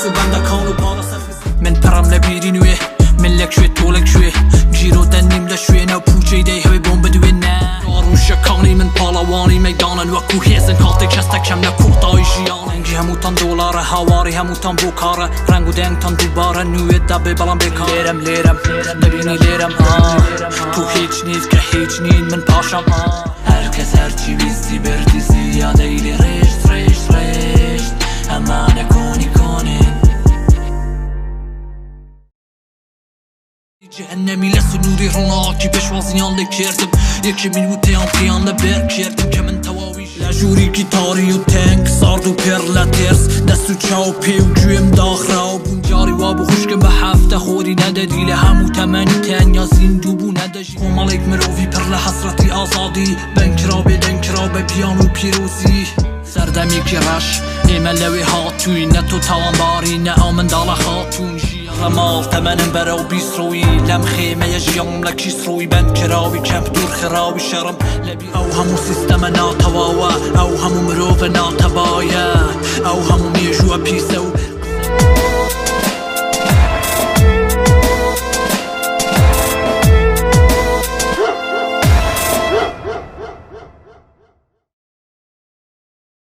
دست و بندکان و بالا سرفیز من پرم لبیری نوی من لک شوی تو لک شوی جیرو دنیم لشوی نو پوچه دی هوی بوم بدوی نه دارو شکانی من پالاوانی میدانن وکو هیزن کالتی چستکم نکوتای جیان انگی هموتان دولاره هواری هموتان بوکاره رنگ و دنگتان دوباره نوی دبه بلان بکار لیرم نبینی لیرم تو هیچ نیست که هیچ نین من پاشم herkes هرچی بیستی بردی زیاده ایلی رشت اما نکنی کنین Cehennemi lesu nuri ronaki peşvaziyanla kerdim Yekimin bu teyantiyanla ber kerdim Kemin tevaviş Lajuri gitari u tank sardu perla ters Destu çav pev güyem dakhra u bunjari wabu خوشکم به هفته خوری ندادی لهمو تمنی تنیا زیندو بو نداشی خمالک مروی پر لحسرتی آزادی بنکرا به دنکرا به پیانو پیروزی سردمی که رش ایملوی هاتوی نه تو تاوان باری نه آمن دال خاتون مال تمنم برا بیست روی لم خیمه یجیام لکیس روی بند کراوی کمپ دور خراوی شرم لبی او همو سیستم ناتواوا او همو مروف ناتبایا او همو میجو پیسو